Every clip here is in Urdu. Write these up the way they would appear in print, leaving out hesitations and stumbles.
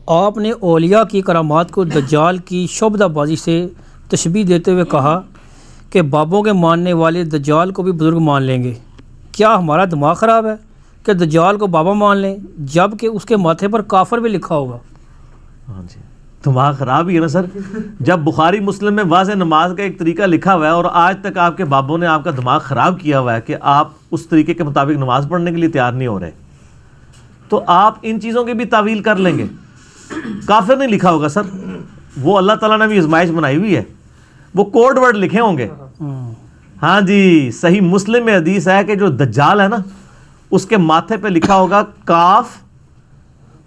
آپ نے اولیاء کی کرامات کو دجال کی شعبدہ بازی سے تشبیہ دیتے ہوئے کہا کہ بابوں کے ماننے والے دجال کو بھی بزرگ مان لیں گے. کیا ہمارا دماغ خراب ہے کہ دجال کو بابا مان لیں جب کہ اس کے ماتھے پر کافر بھی لکھا ہوگا؟ ہاں جی، دماغ خراب ہی ہے نا سر. جب بخاری مسلم میں واضح نماز کا ایک طریقہ لکھا ہوا ہے اور آج تک آپ کے بابوں نے آپ کا دماغ خراب کیا ہوا ہے کہ آپ اس طریقے کے مطابق نماز پڑھنے کے لیے تیار نہیں ہو رہے، تو آپ ان چیزوں کی بھی تعویل کر لیں گے. کافر نہیں لکھا ہوگا سر، وہ اللہ تعالیٰ نے بھی آزمائش بنائی ہوئی ہے، وہ کوڈ ورڈ لکھے ہوں گے. ہاں جی، صحیح مسلم میں حدیث ہے کہ جو دجال ہے نا اس کے ماتھے پہ لکھا ہوگا کاف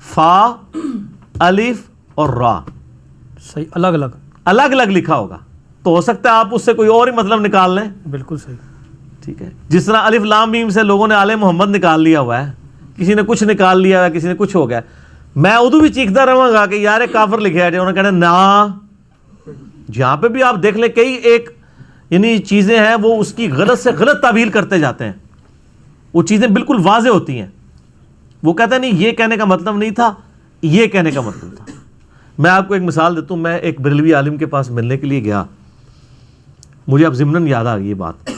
فا الف اور را. صحیح، الگ الگ لکھا ہوگا، تو ہو سکتا ہے آپ اس سے کوئی اور ہی مطلب نکال لیں. بالکل صحیح، ٹھیک ہے. جس طرح الف لام میم سے لوگوں نے آل محمد نکال لیا ہوا ہے، کسی نے کچھ نکال لیا ہوا ہے، کسی نے کچھ ہو گیا. میں ادو بھی چیختا رہوں گا کہ یار کافر لکھے ہے، انہوں نے کہنا نا. جہاں پہ بھی آپ دیکھ لیں کئی ایک یعنی چیزیں ہیں وہ اس کی غلط سے غلط تعبیر کرتے جاتے ہیں. وہ چیزیں بالکل واضح ہوتی ہیں، وہ کہتے ہیں نہیں یہ کہنے کا مطلب نہیں تھا، یہ کہنے کا مطلب تھا. میں آپ کو ایک مثال دیتا ہوں. میں ایک بریلوی عالم کے پاس ملنے کے لیے گیا، مجھے اب ضمناً یاد آ گئی یہ بات.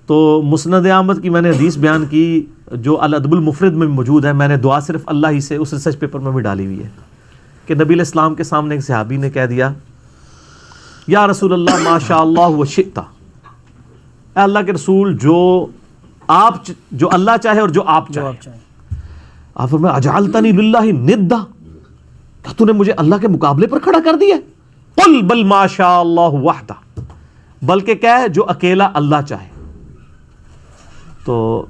تو مسند احمد کی میں نے حدیث بیان کی جو الادب المفرد میں موجود ہے. میں نے دعا صرف اللہ ہی سے اس ریسرچ پیپر میں بھی ڈالی ہوئی ہے کہ نبی علیہ السلام کے سامنے ایک صحابی نے کہہ دیا یا رسول اللہ ما شاء اللہ و شئت، اے اللہ کے رسول جو اللہ چاہے اور جو آپ چاہے. آپ فرمایا اجعلتنی للہ ندا، کیا تو نے مجھے اللہ کے مقابلے پر کھڑا کر دیا؟ قل بل ما شاء اللہ وحدہ، بلکہ کیا ہے جو اکیلا اللہ چاہے. تو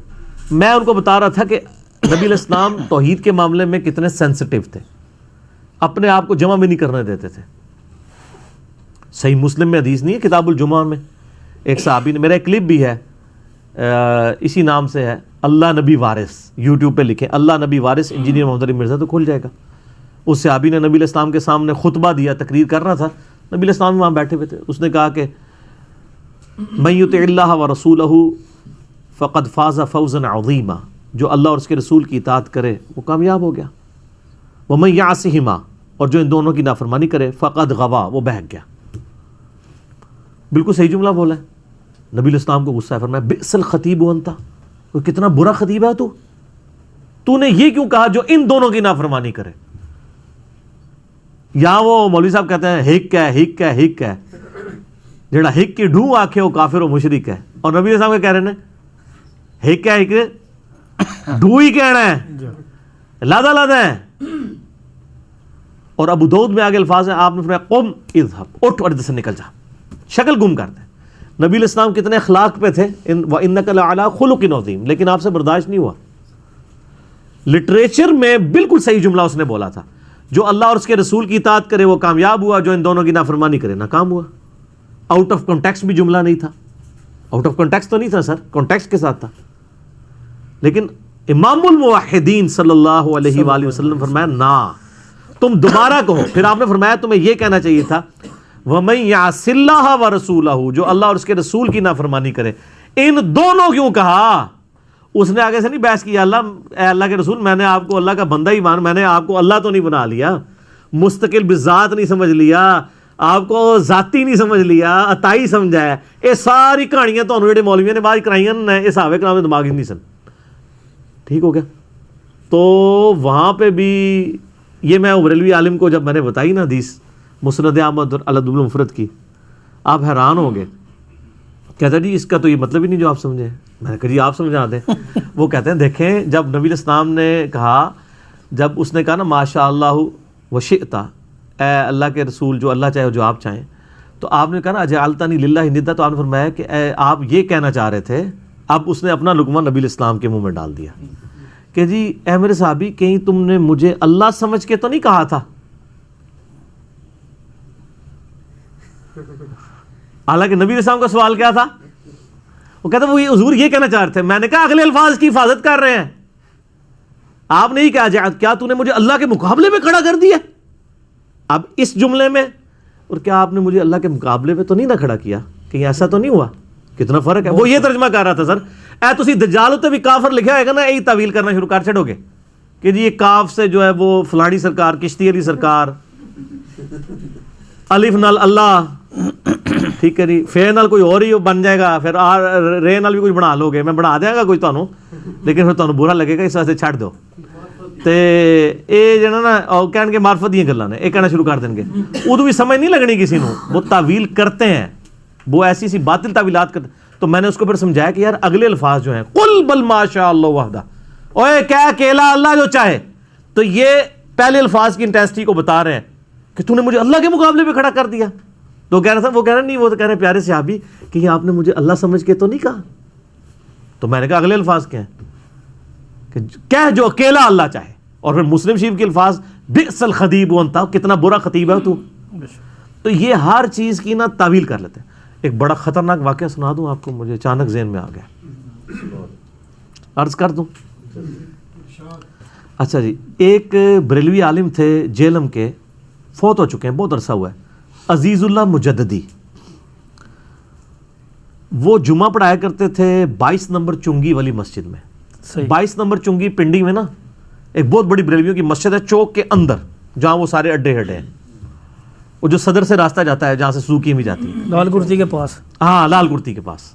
میں ان کو بتا رہا تھا کہ نبی علیہ السلام توحید کے معاملے میں کتنے سینسٹیو تھے، اپنے آپ کو جمع بھی نہیں کرنے دیتے تھے. صحیح مسلم میں حدیث نہیں ہے، کتاب الجمعہ میں ایک صحابی نے، میرا ایک کلپ بھی ہے اسی نام سے ہے، اللہ نبی وارث، یوٹیوب پہ لکھیں اللہ نبی وارث انجینئر محمد علی مرزا تو کھل جائے گا. اس صحابی نے نبی علیہ السلام کے سامنے خطبہ دیا، تقریر کر رہا تھا، نبی علیہ السلام وہاں بیٹھے ہوئے تھے. اس نے کہا کہ من یطع اللہ ورسولہ فقد فاز فوزا عظیما، جو اللہ اور اس کے رسول کی اطاعت کرے وہ کامیاب ہو گیا. ومن یعصہما، اور جو ان دونوں کی نافرمانی کرے فقد غوا، وہ بہک گیا. بالکل صحیح جملہ بولا ہے. نبی علیہ السلام کو غصہ ہے، فرمایا بئس الخطیب انت، کتنا برا خطیب ہے تو نے یہ کیوں کہا جو ان دونوں کی نافرمانی کرے. یا وہ مولوی صاحب کہتے ہیں ہک ہے جڑا ہک کی ڈھو آکھے وہ کافر و مشرک ہے، اور نبی علیہ السلام کہہ رہے ہیں ہک ہے ڈھو ہی کہنا ہے، لادا ہے. اور ابو داؤد میں آگے الفاظ ہیں، آپ نے فرمایا قم اذهب، اٹھ اور ادھر سے نکل جا، شکل گم کر دیں. نبی علیہ السلام کتنے اخلاق پہ تھے، وَإِنَّكَ لَعَلَىٰ خُلُقٍ عَظِيمٍ، لیکن آپ سے برداشت نہیں ہوا. لٹریچر میں بالکل صحیح جملہ اس نے بولا تھا، جو اللہ اور اس کے رسول کی اطاعت کرے وہ کامیاب ہوا، جو ان دونوں کی نافرمانی کرے ناکام ہوا. آؤٹ آف کانٹیکسٹ بھی جملہ نہیں تھا، آؤٹ آف کانٹیکسٹ تو نہیں تھا سر، کانٹیکسٹ کے ساتھ تھا. لیکن امام الموحدین صلی اللہ علیہ وآلہ وسلم فرمایا نا، تم دوبارہ کہو. پھر آپ نے فرمایا تمہیں یہ کہنا چاہیے تھا وَمَن يَعْصِ اللَّهَ وَرَسُولَهُ، جو اللہ اور اس کے رسول کی نافرمانی کرے. ان دونوں کیوں کہا؟ اس نے آگے سے نہیں بحث کی اے اللہ کے رسول میں نے آپ کو اللہ کا بندہ ہی میں نے آپ کو اللہ تو نہیں بنا لیا، مستقل بذات نہیں سمجھ لیا، آپ کو ذاتی نہیں سمجھ لیا، عطائی سمجھا ہے. یہ ساری کہانیاں تو جڑے مولویوں نے بعد کرائیاں یہ صحابہ کرام میں دماغ ہی نہیں سن. ٹھیک ہو گیا. تو وہاں پہ بھی یہ میں بریلوی عالم کو جب میں نے بتائی نا حدیث مسند احمد اور الادب المفرد کی، آپ حیران ہو گئے. کہتا جی اس کا تو یہ مطلب ہی نہیں جو آپ سمجھے. میں نے کہا جی آپ سمجھا دیں. وہ کہتے ہیں دیکھیں جب نبی علیہ السلام نے کہا، جب اس نے کہا نا ماشاء اللہ وشئت، اے اللہ کے رسول جو اللہ چاہے جو آپ چاہیں، تو آپ نے کہا نا اجعلتنی للہ ندا، تو آپ نے فرمایا کہ آپ یہ کہنا چاہ رہے تھے. اب اس نے اپنا لقمہ نبی علیہ السلام کے منہ میں ڈال دیا کہ جی اے میرے صحابی کہیں تم نے مجھے اللہ سمجھ کے تو نہیں کہا تھا. حالانکہ نبی علیہ السلام کا سوال کیا تھا؟ وہ کہتا وہ حضور یہ کہنا چاہ رہے تھے. میں نے کہا اگلے الفاظ کی حفاظت کر رہے ہیں. آپ نے ہی کہا کیا تو نے مجھے اللہ کے مقابلے میں کھڑا کر دیا. اب اس جملے میں اور کیا آپ نے مجھے اللہ کے مقابلے پہ تو نہیں نہ کھڑا کیا، کہیں ایسا تو نہیں ہوا؟ کتنا فرق ہے. وہ یہ ترجمہ کر رہا تھا سر اے تسی دجال تے بھی کافر لکھا ہوئے گا نا، یہی تعویل کرنا شروع کر چھڑو گے. کہ جی یہ کاف سے جو ہے وہ فلانی سرکار، کشتی علی سرکار، الف نال اللہ، ٹھیک ہے جی، فے نال کوئی اور ہی بن جائے گا، پھر رے نال بھی کچھ بنا لو گے، میں بنا دیا گا کوئی تانوں، لیکن پھر تانوں برا لگے گا، اس واسطے چھڈ دو۔ تے اے جنا نا او کہن کے معرفت دیاں گلاں نے، اے کہنا شروع کر دیں گے، ادو بھی سمجھ نہیں لگنی کسی نو، وہ تعویل کرتے ہیں، وہ ایسی سی باطل تعویلات کرتے۔ تو میں نے اس کو پھر سمجھایا کہ یار اگلے الفاظ جو ہیں، قل بل ما شاء اللہ وحدہ، اوے کیا اکیلا اللہ جو چاہے، تو یہ پہلے الفاظ کی انٹینسٹی کو بتا رہے ہیں کہ تو نے مجھے اللہ کے مقابلے پہ کھڑا کر دیا۔ تو کہہ رہا تھا، وہ کہہ رہا نہیں، وہ تو کہہ رہے پیارے صحابی کہ یہ آپ نے مجھے اللہ سمجھ کے تو نہیں کہا۔ تو میں نے کہا اگلے الفاظ کیا ہیں کہ کیا جو اکیلا اللہ چاہے۔ اور پھر مسلم شریف کے الفاظ بئس الخطیب انت، کتنا برا خطیب ہے تو۔ تو یہ ہر چیز کی نا تعویل کر لیتے ہیں۔ ایک بڑا خطرناک واقعہ سنا دوں آپ کو، مجھے اچانک ذہن میں آ گیا، عرض کر دوں۔ اچھا جی، ایک بریلوی عالم تھے جیلم کے، فوت ہو چکے ہیں، بہت عرصہ ہوا ہے، عزیز اللہ مجددی۔ وہ جمعہ پڑھایا کرتے تھے 22 نمبر چنگی والی مسجد میں۔ 22 نمبر چنگی پنڈی میں نا ایک بہت بڑی بریلویوں کی مسجد ہے، چوک کے اندر، جہاں وہ سارے اڈے ہڈے ہیں، وہ جو صدر سے راستہ جاتا ہے، جہاں سے سوکی بھی جاتی ہے، لال کرتی کے پاس، ہاں لال کرتی کے پاس،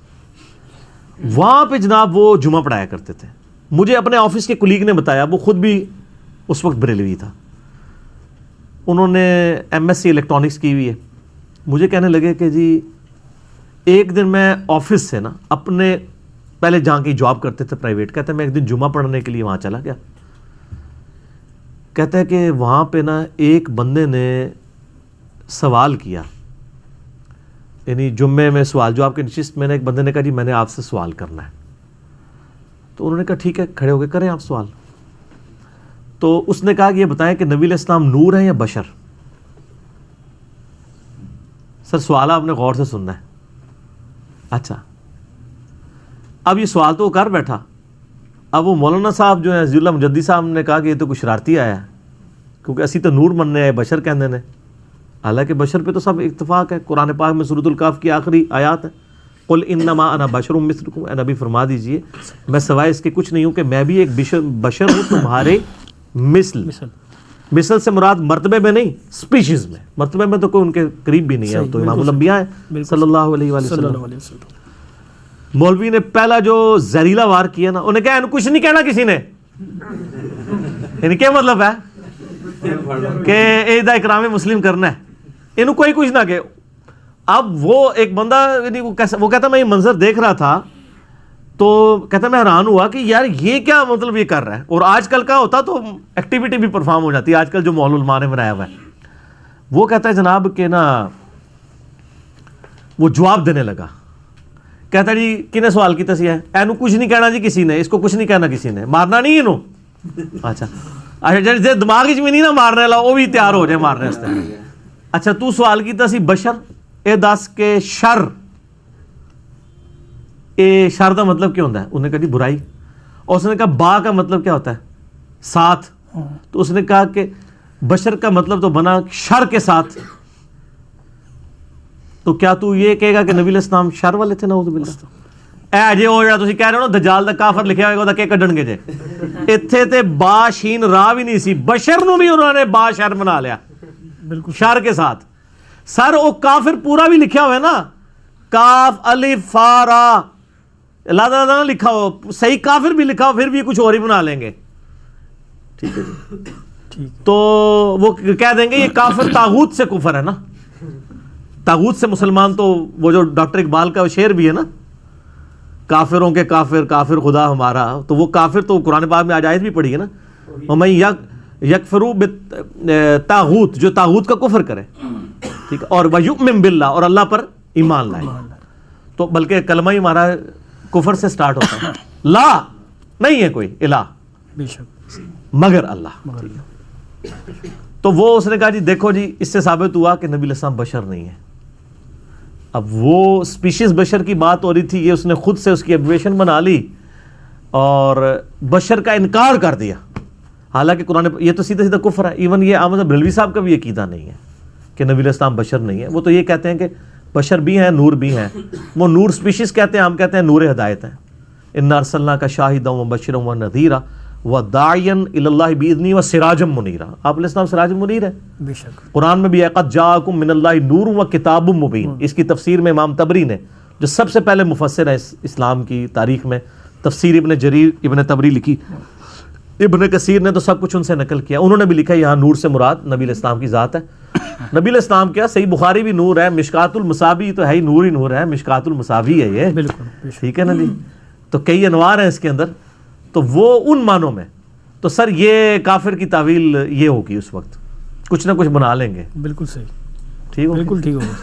وہاں پہ جناب وہ جمعہ پڑھایا کرتے تھے۔ مجھے اپنے آفس کے کلیگ نے بتایا، وہ خود بھی اس وقت بریلوی تھا، انہوں نے ایم ایس سی الیکٹرانکس کی ہوئی ہے۔ مجھے کہنے لگے کہ جی ایک دن میں آفس سے نا اپنے پہلے جہاں کی جاب کرتے تھے پرائیویٹ، کہتے ہیں میں ایک دن جمعہ پڑھنے کے لیے وہاں چلا گیا، کہتا ہے کہ وہاں پہ نا ایک بندے نے سوال کیا، یعنی جمعے میں سوال جواب کی نشست میں نے، ایک بندے نے کہا جی میں نے آپ سے سوال کرنا ہے۔ تو انہوں نے کہا ٹھیک ہے، کھڑے ہو کے کریں آپ سوال۔ تو اس نے کہا کہ یہ بتائیں کہ نبی علیہ السلام نور ہے یا بشر؟ سر سوال آپ نے غور سے سننا ہے۔ اچھا، اب یہ سوال تو وہ کر بیٹھا، اب وہ مولانا صاحب جو ہیں عزیز اللہ مجدی صاحب نے کہا کہ یہ تو کچھ شرارتی آیا ہے، کیونکہ اسی تو نور مننے آئے، بشر کہنے نے، حالانکہ بشر پہ تو سب اتفاق ہے۔ قرآن پاک میں سورۃ الکہف کی آخری آیات ہے، قل انما انا بشر مثلکم، اے نبی فرما دیجئے میں سوائے اس کے کچھ نہیں ہوں کہ میں بھی ایک بشر ہوں تمہارے مثل سے مراد مرتبے میں نہیں، سپیشیز میں، مرتبے میں تو کوئی ان کے قریب بھی نہیں ہے، تو امام الانبیاء ہیں صلی اللہ علیہ وآلہ وسلم۔ مولوی نے پہلا جو زہریلا وار کیا نا، انہیں کہا کچھ نہیں کہنا کسی نے، یعنی کیا مطلب ہے کہ عید اکرام مسلم کرنا ہے، انہوں کوئی کچھ نہ کہ۔ اب وہ ایک بندہ یعنی وہ کہتا میں یہ منظر دیکھ رہا تھا تو کہتا میں حیران ہوا کہ یار یہ کیا مطلب یہ کر رہا ہے، اور آج کل کا ہوتا تو ایکٹیویٹی بھی پرفارم ہو جاتی ہے، آج کل جو مول علماء نے بنایا ہوا ہے۔ وہ کہتا ہے جناب کہ نا وہ جواب دینے لگا، کہتا جی کنے سوال کیتا سی ہے، اینو کچھ نہیں کہنا جی کسی نے، اس کو کچھ نہیں کہنا کسی نے، مارنا نہیں انہوں۔ اچھا جی دماغ بھی نہیں نا مارنے والا، وہ بھی تیار ہو جائے مارنے سے۔ اچھا تو سوال کیتا سی بشر، اے دس کے شر، اے شر دا مطلب کیا ہوتا ہے؟ انہوں نے کہا جی برائی، اور اس نے کہا با کا مطلب کیا ہوتا ہے؟ ساتھ۔ تو اس نے کہا کہ بشر کا مطلب تو بنا شر کے ساتھ، تو کیا تو یہ کہے گا کہ نبی علیہ السلام شر والے تھے؟ نعوذ باللہ۔ اے جی وہ جڑا تسی کہہ رہے ہو نا دجال دا کافر لکھیا ہوئے گا کہ کڈن گے جے، ایتھے تے با شین راہ بھی نہیں سی، بشر نو بھی انہوں نے با شر بنا لیا، بالکل شر کے ساتھ۔ سر وہ کافر پورا بھی لکھیا ہوئے نا، کاف الف فا را، لادا نہ لکھا ہو، صحیح کافر بھی لکھا ہو پھر بھی کچھ اور ہی بنا لیں گے، ٹھیک ہے جی۔ تو وہ کہہ دیں گے یہ کافر طاغوت سے کفر ہے نا، طاغوت سے مسلمان، تو وہ جو ڈاکٹر اقبال کا شعر بھی ہے نا، کافروں کے کافر کافر خدا ہمارا، تو وہ کافر تو قرآن پاک میں آج آیت بھی پڑھی ہے نا، وَمَن یکفروا بالطاغوت، جو طاغوت کا کفر کرے، ٹھیک ہے، اور وَیُؤْمِن بِاللہ، اور اللہ پر ایمان لائے، تو بلکہ کلمہ ہی ہمارا کفر سے سٹارٹ ہوتا ہے، لا نہیں ہے کوئی الہ مگر اللہ۔ تو وہ اس نے کہا جی دیکھو جی اس سے ثابت ہوا کہ نبی علیہ السلام بشر نہیں ہے۔ اب وہ سپیشیز بشر کی بات ہو رہی تھی، یہ اس نے خود سے اس کی ایبویشن بنا لی اور بشر کا انکار کر دیا، حالانکہ قرآن یہ تو سیدھا سیدھا کفر ہے۔ ایون یہ احمد بریلوی صاحب کا بھی عقیدہ نہیں ہے کہ نبی علیہ السلام بشر نہیں ہے، وہ تو یہ کہتے ہیں کہ بشر بھی ہیں نور بھی ہیں، وہ نور سپیشیز کہتے ہیں، ہم کہتے ہیں نور ہدایت ہیں۔ انا ارسلناک شاہدا ومبشرا ونذیرا، وَدَاعِيًا إِلَى اللَّهِ بِإِذْنِهِ وَسِرَاجًا مُنِيرًا. آپ علیہ السلام سراج منیر ہے. بے شک. قرآن میں بھی ہے قَدْ جَاءَكُم مِّنَ اللَّهِ نُورٌ وَكِتَابٌ مُبِينٌ. اس کی تفسیر میں امام طبری نے جو سب سے پہلے مفسر ہے اسلام کی تاریخ میں تفسیر ابن جریر ابن طبری لکھی. ابن کثیر نے تو سب کچھ ان سے نقل کیا. انہوں نے بھی لکھا یہاں نور سے مراد نبی علیہ السلام کی ذات ہے. نبی علیہ السلام کیا صحیح بخاری بھی نور ہے, مشکات المصابی تو ہے ہی نور ہی نور ہے, مشکات المصابی ہے یہ. بالکل. ٹھیک ہے نا جی. تو کئی انوار ہیں اس کے اندر, تو وہ ان معنوں میں. تو سر یہ کافر کی تعویل یہ ہوگی اس وقت, کچھ نہ کچھ بنا لیں گے. بالکل صحیح. ٹھیک ہو, بالکل ٹھیک ہوگا.